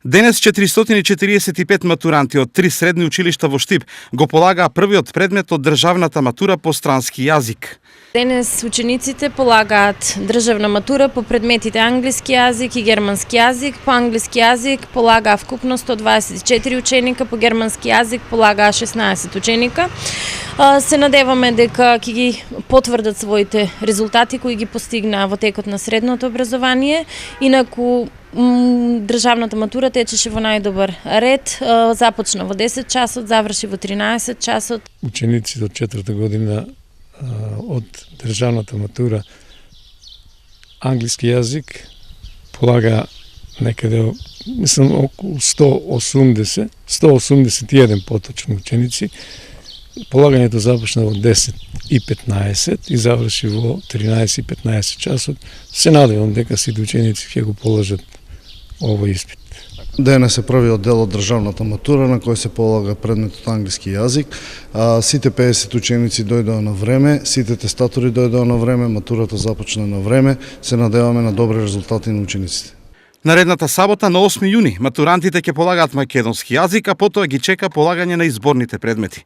Денес 445 матуранти од 3 средни училишта во Штип го полагаа првиот предмет од државната матура по странски јазик. Денес учениците полагаат државна матура по предметите англиски јазик и германски јазик. По англиски јазик полагаа вкупно 124 ученика, по германски јазик полагаа 16 ученика. Се надеваме дека ќе ги потврдат своите резултати кои ги постигнаа во текот на средното образование. Инаку државната матура течеше во најдобар ред, започна во 10 часот, заврши во 13 часот. Учениците од 4-та година од државната матура англиски јазик полага некаде, мислам, околу 181 поточно ученици. Полагањето започна во 10:15 и заврши во 13:15 часот. Се надевам дека сите ученици ќе го положат овој испит. Денес е првиот дел од државната матура на кој се полага предметот англиски јазик. Сите 50 ученици дојдоа на време, сите тестатори дојдоа на време, матурата започна на време. Се надеваме на добри резултати на учениците. Наредната сабота на 8 јуни матурантите ќе полагаат македонски јазик, а потоа ги чека полагање на изборните предмети.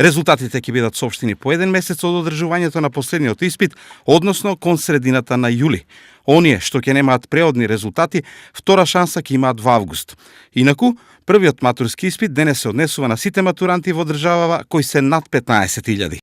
Резултатите ќе бидат соопштени по 1 месец од одржувањето на последниот испит, односно кон средината на јули. Оние што ќе немаат преодни резултати, втора шанса ќе имаат во август. Инаку, првиот матурски испит денес се однесува на сите матуранти во државава кои се над 15.000.